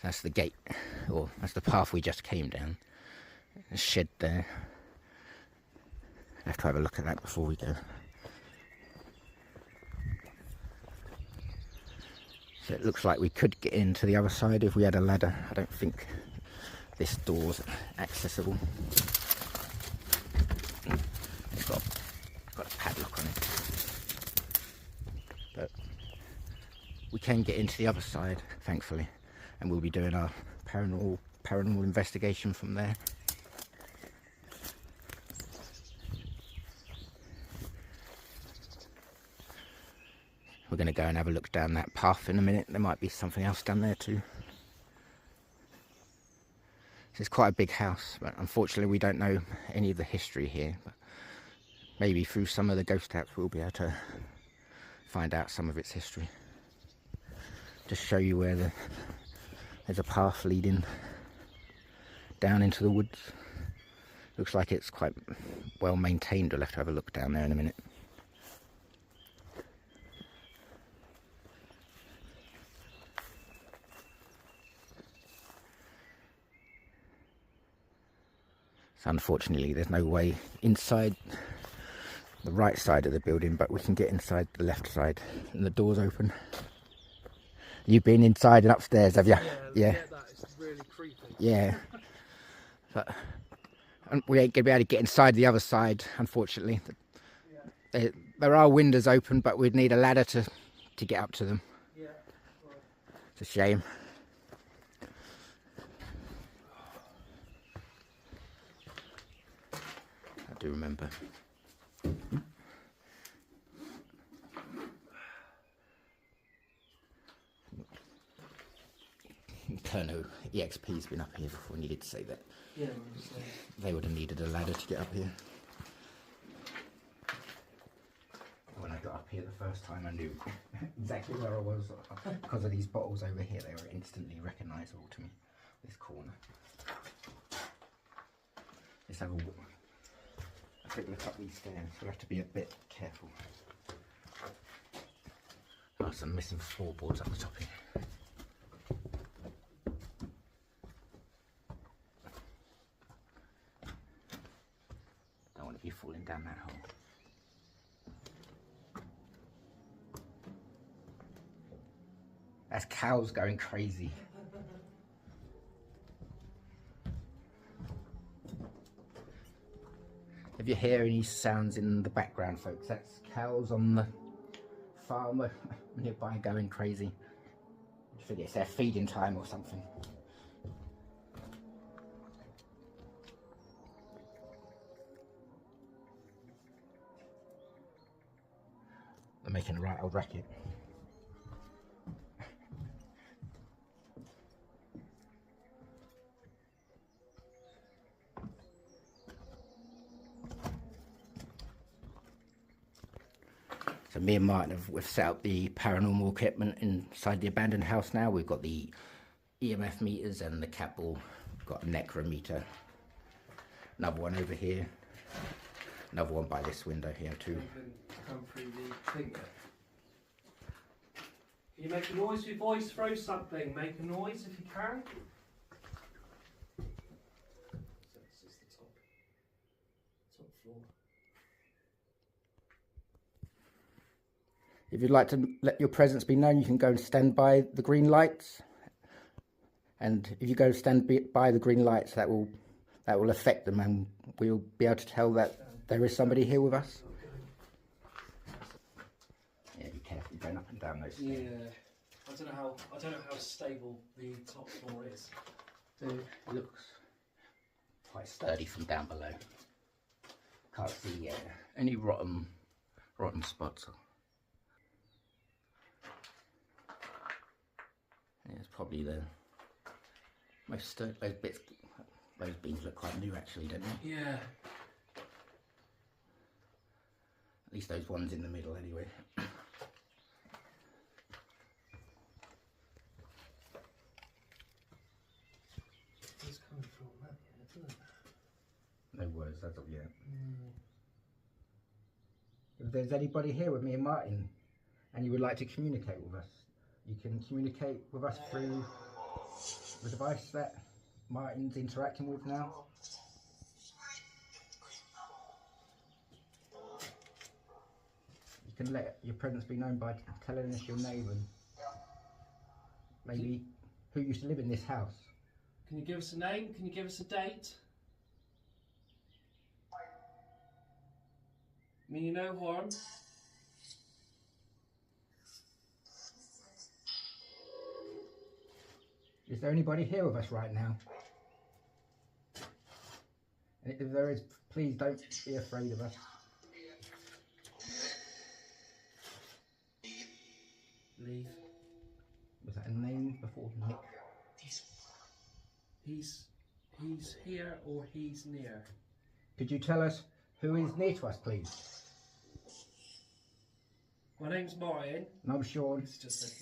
That's the gate, or that's the path we just came down. A shed there. I have to have a look at that before we go. So it looks like we could get into the other side if we had a ladder. I don't think this door's accessible. It's got a padlock on it. But we can get into the other side, thankfully, and we'll be doing our paranormal investigation from there. We're going to go and have a look down that path in a minute. There might be something else down there too. It's quite a big house, but unfortunately we don't know any of the history here. But maybe through some of the ghost taps we'll be able to find out some of its history. Just show you where there's a path leading down into the woods. Looks like it's quite well maintained. We'll have to have a look down there in a minute. So unfortunately there's no way inside the right side of the building, but we can get inside the left side, and the door's open. You've been inside and upstairs, have you? Yeah. That is really creepy. Yeah. But we ain't going to be able to get inside the other side, unfortunately. Yeah. There are windows open, but we'd need a ladder to get up to them. Yeah. Right. It's a shame. I do remember. Colonel EXP's been up here before, and you did say that. Yeah, they would have needed a ladder to get up here. When I got up here the first time, I knew exactly where I was. Because of these bottles over here, they were instantly recognisable to me. This corner. Let's have a quick look up these stairs. We'll have to be a bit careful. Oh, some missing floorboards up the top here. Don't want to be falling down that hole. That's cows going crazy. If you hear any sounds in the background, folks, that's cows on the farm nearby going crazy. I think it's their feeding time or something. They're making a right old racket. So me and Martin we've set up the paranormal equipment inside the abandoned house now. We've got the EMF meters and the cat ball. We've got a necrometer. Another one over here. Another one by this window here too. You can come through the thing. Can you make a noise with your voice? Throw something. Make a noise if you can. So this is the top floor. If you'd like to let your presence be known, you can go and stand by the green lights. And if you go stand by the green lights, that will affect them, and we'll be able to tell that there is somebody here with us. Yeah, be careful going up and down those stairs. Yeah, I don't know how stable the top floor is. It looks quite sturdy from down below. Can't see any rotten spots. Yeah, it's probably the most sturdy. Those beams look quite new, actually, don't they? Yeah. At least those ones in the middle, anyway. It's coming from that, isn't it? No words as of yet. If there's anybody here with me and Martin, and you would like to communicate with us, you can communicate with us through the device that Martin's interacting with now? You can let your presence be known by telling us your name and maybe who used to live in this house. Can you give us a name? Can you give us a date? Mean you no harm. Is there anybody here with us right now? And if there is, please don't be afraid of us. Leave. Was that a name before Nick? He's here or he's near. Could you tell us who is near to us, please? My name's Martin. And I'm Sean. It's just like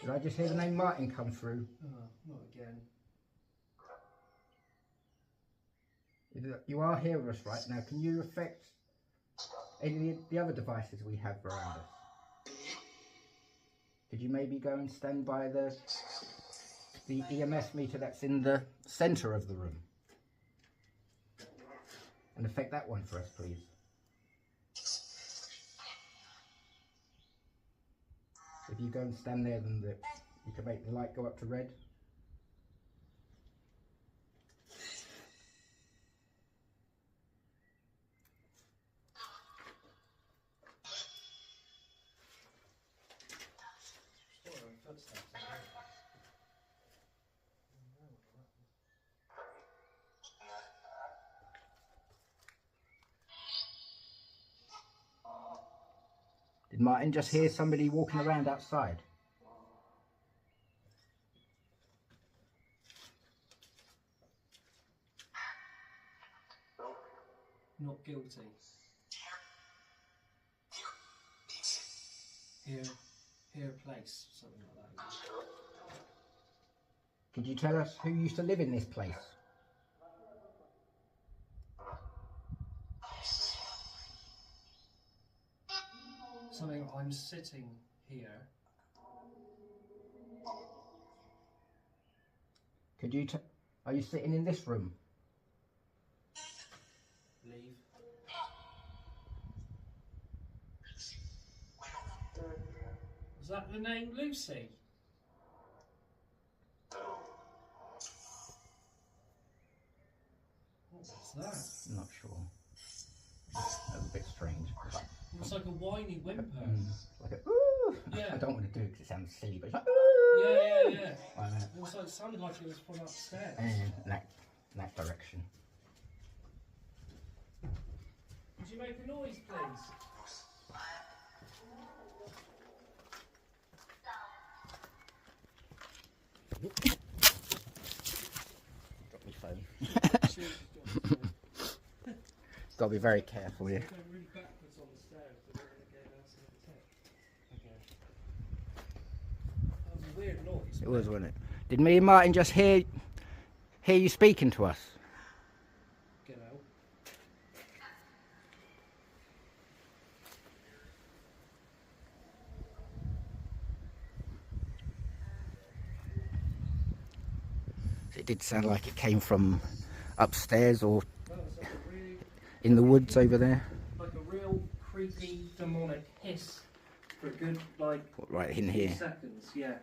Did I just hear the name Martin come through? oh, not again. You are here with us right now. Can you affect any of the other devices we have around us? Could you maybe go and stand by the EMS meter that's in the centre of the room? And affect that one for us, please. If you go and stand there, then you can make the light go up to red. Did Martin just hear somebody walking around outside? Not guilty. Here place, something like that. Could you tell us who used to live in this place? Something I'm sitting here. Could you are you sitting in this room? Leave. Was that the name Lucy? What was that? I'm not sure. That was a bit strange. It was like a whiny whimper. Like a ooh. Yeah. I don't want to do it because it sounds silly, but it's like ooh. Yeah. Like that. It was like, sounded like it was from upstairs. And that direction. Could you make a noise, please? Drop my phone. Got to be very careful here. Going really backwards on the stairs, but we're going to get out of the tip. Okay. That was a weird noise. It was, wasn't it? Did me and Martin just hear you speaking to us? Get out. It did sound like it came from upstairs or That was like a really, in the woods over there. like a real creepy, demonic hiss for a good, like, Right in few here. seconds. Yeah.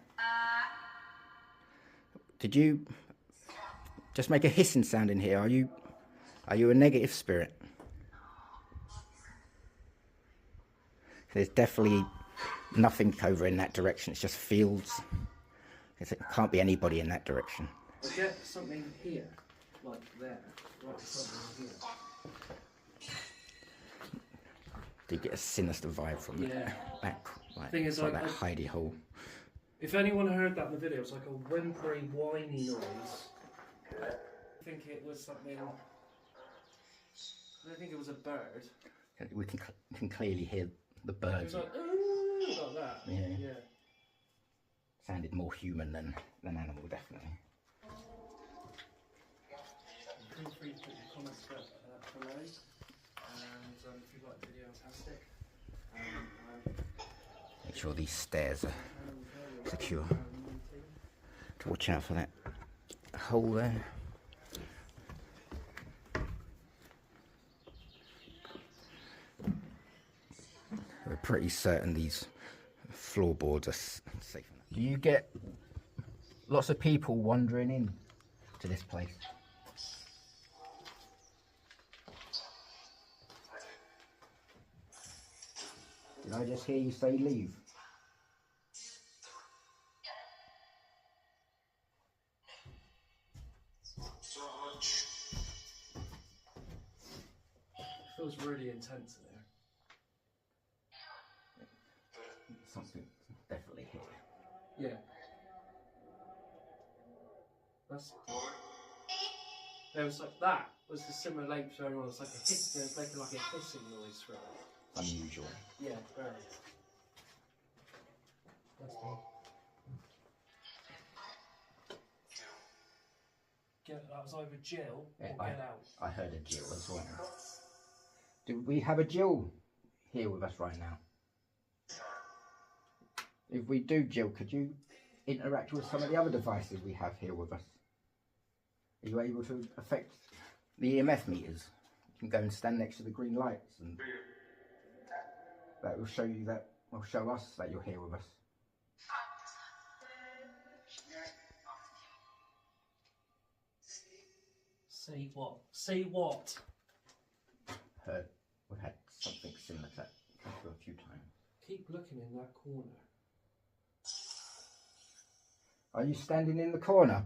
Did you just make a hissing sound in here? Are you a negative spirit? There's definitely nothing over in that direction. It's just fields. It can't be anybody in that direction. I get something here, like there, right something here. Do you get a sinister vibe from Yeah. that? Like, Thing is, it's like I- that hidey hole. If anyone heard that in the video, it was like a whimpery, whiny noise. I think it was something. I don't think it was a bird. We can clearly hear the It birds. was like, ooh, like that. Yeah. Sounded more human than animal, definitely. Feel free to put your comments below. And if you like the video, fantastic. Make sure these stairs are secure. To watch out for that hole there. We're pretty certain these floorboards are safe enough. Do you get lots of people wandering in to this place? Did I just hear you say leave? It feels really intense in there. Something definitely here. Yeah. That's. There was like that was the similar length going on. It's like a hiss. There's making like a hissing noise from it. Unusual. Yeah, very. That's cool. That was either Jill or get out. I heard a Jill as well. Do we have a Jill here with us right now? If we do, Jill, could you interact with some of the other devices we have here with us? Are you able to affect the EMF meters? You can go and stand next to the green lights, and that will show you that, will show us that you're here with us. See what? See what? Heard we've had something similar to that come through a few times. Keep looking in that corner. Are you standing in the corner?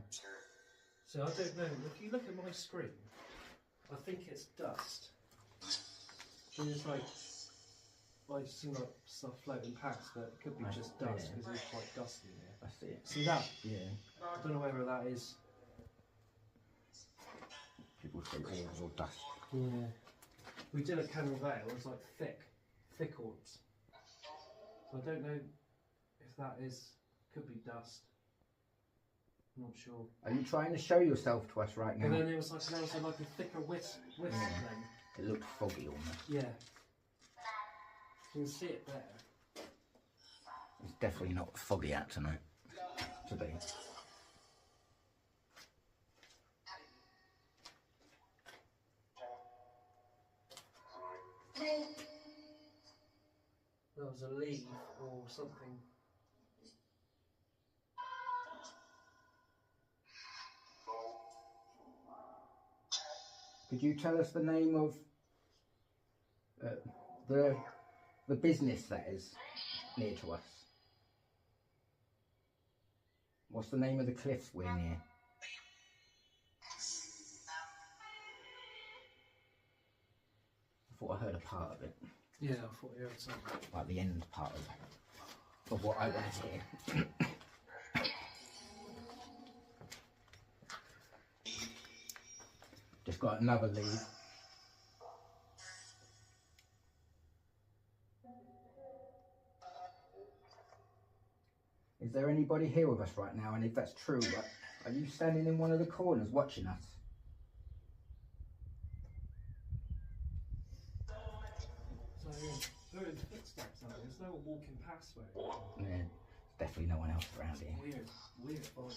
So I don't know. If you look at my screen, I think it's dust. There's like see like stuff floating past, but it could be just dust because it's quite dusty in here. I see it. See that? Yeah. I don't know whether that is. People say orbs or dust. Yeah. We did at Cornwall Vale. It was like thick orbs. So I don't know if that is could be dust. I'm not sure. Are you trying to show yourself to us right now? And then there was like a thicker wisp then. It looked foggy almost. Yeah. You can see it there. It's definitely not foggy out tonight. Today. There was a leaf or something. Could you tell us the name of the business that is near to us? What's the name of the cliffs we're near? I thought I heard a part of it. Yeah, I thought you heard something. Like the end part of what I want to hear. Just got another lead. Is there anybody here with us right now? And if that's true, are you standing in one of the corners watching us? So yeah, there is footsteps out there. There's no one walking past where. Yeah, definitely no one else around here. Weird vibe.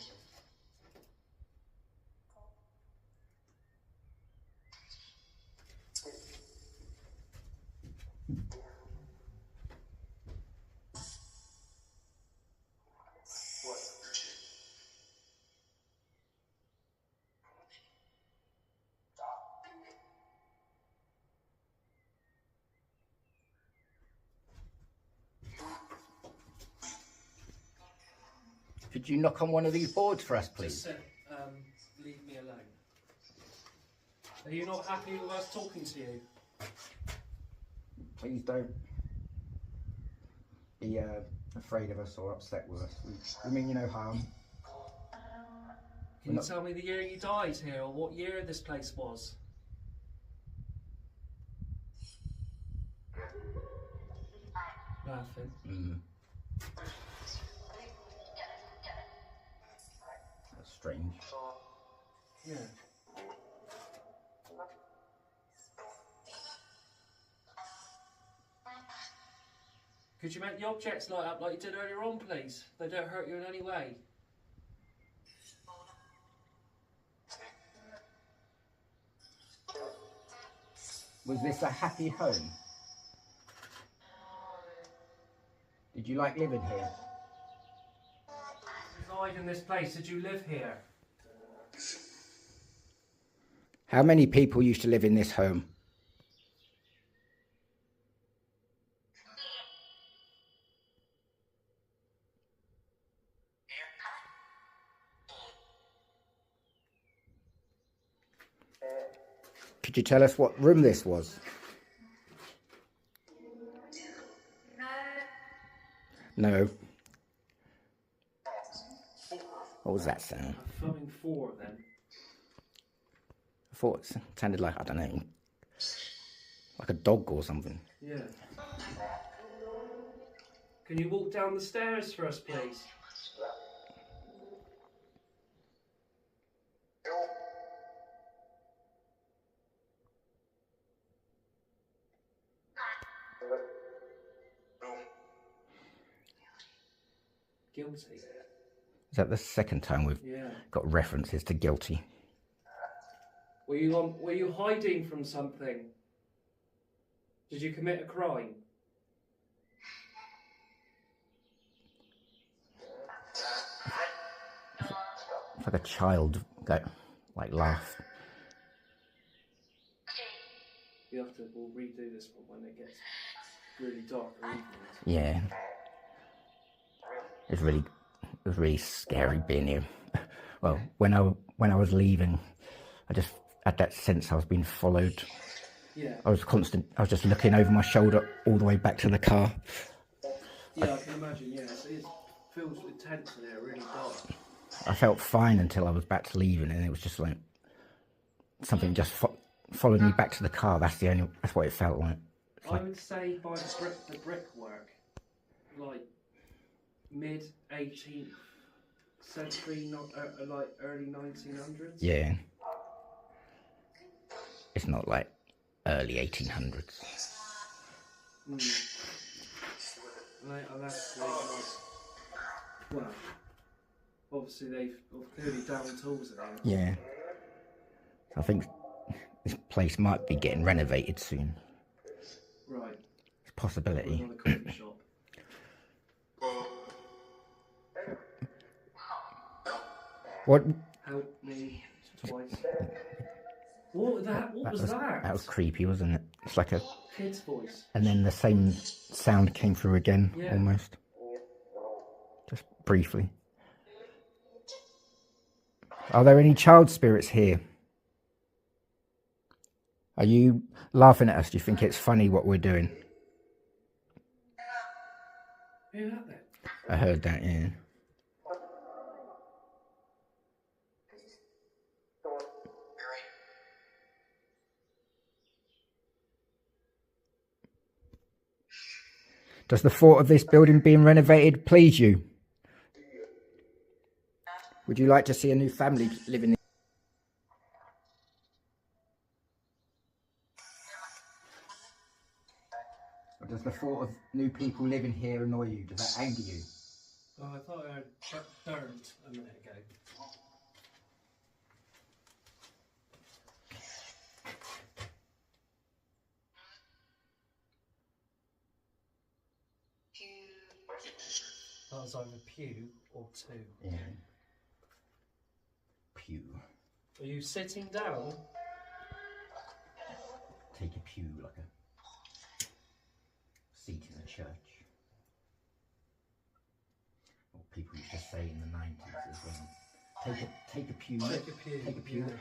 Could you knock on one of these boards for us, please? Just said, leave me alone. Are you not happy with us talking to you? Please don't be afraid of us or upset with us. We mean you no harm. Can you tell me the year you died here, or what year this place was? Nothing. That's strange. Yeah. Could you make the objects light up like you did earlier on, please? They don't hurt you in any way. Was this a happy home? Did you like living here? You died in this place. Did you live here? How many people used to live in this home? Could you tell us what room this was? No. What was that sound? A fucking 4 then. I thought it sounded like, I don't know, like a dog or something. Yeah. Can you walk down the stairs for us, please? Guilty. Is that the second time we've got references to guilty? Were you hiding from something? Did you commit a crime? It's like a child, like laugh. We'll redo this one when it gets really dark or evenings. Yeah. It was really scary being here. Well, when I was leaving, I just had that sense I was being followed. Yeah. I was just looking over my shoulder all the way back to the car. Yeah, I can imagine, yeah. It feels intense in there, really dark. I felt fine until I was back to leaving, and it was just like something just followed me back to the car. That's what it felt like. I would say by the brickwork, like mid 18th century, not like early 1900s. Yeah. It's not like early 1800s. Well, obviously they've clearly down tools in there. Yeah. I think this place might be getting renovated soon. Right. It's a possibility. Another coffee shop. What? Help me twice. What was that? That was creepy, wasn't it? It's like a kid's voice. And then the same sound came through again, almost. Just briefly. Are there any child spirits here? Are you laughing at us? Do you think it's funny what we're doing? You heard that? I heard that, yeah. Does the thought of this building being renovated please you? Would you like to see a new family living in? Or does the thought of new people living here annoy you? Does that anger you? Oh, I thought I heard dirt a minute ago. That was either pew or two. Yeah. Pew. Are you sitting down? Take a pew like a seat in a church. Or people used to say in the 90s as well. Take a pew. Take a pew. Take a pew. Yeah.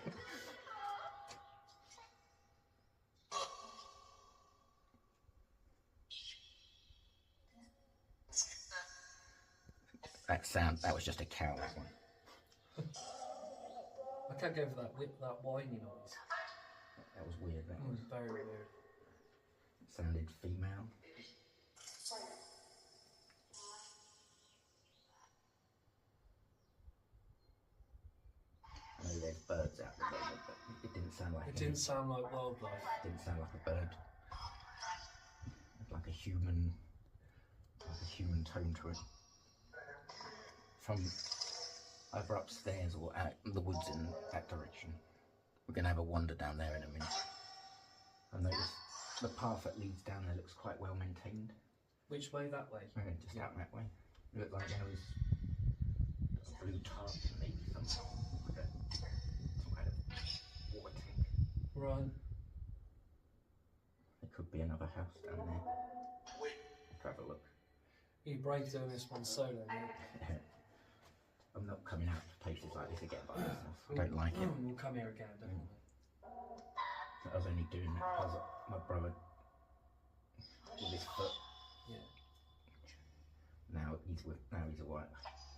That was just a cow, that one. I can't go for that whiny noise. That was weird, that It was very weird. It sounded female. I know there's birds out there, but it didn't sound like It didn't sound like wildlife. It didn't sound like a bird. Like a human like a human tone to it. From either upstairs or out in the woods in that direction. We're going to have a wander down there in a minute. I noticed the path that leads down there looks quite well maintained. Which way? That way? Just out that way. It looked like there was a blue tarp and maybe some kind of water tank. Right. There could be another house down there. Let's have a look. You brave doing this one solo, mate. I'm not coming out to places like this again by myself. I don't like it. We'll come here again, definitely. I was only doing that because my brother with his foot. Yeah. Now he's alright.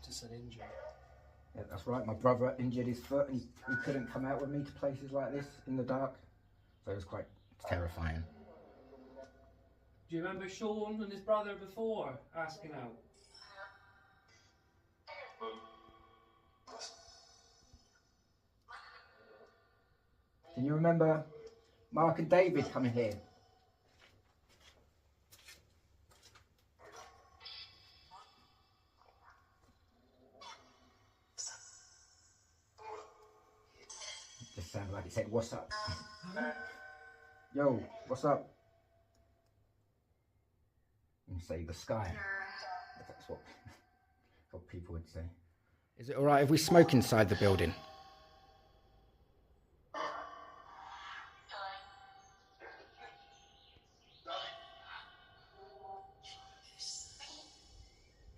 Just an injury. Yeah, that's right. My brother injured his foot and he couldn't come out with me to places like this in the dark. So it was quite terrifying. Do you remember Sean and his brother before asking out? Can you remember Mark and David coming here? It just sounded like he said, "What's up?" Yo, what's up? And say the sky. That's what people would say. Is it alright if we smoke inside the building?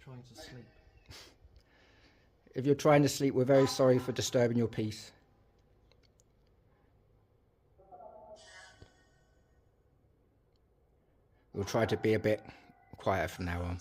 Trying to sleep. If you're trying to sleep, we're very sorry for disturbing your peace. We'll try to be a bit quieter from now on.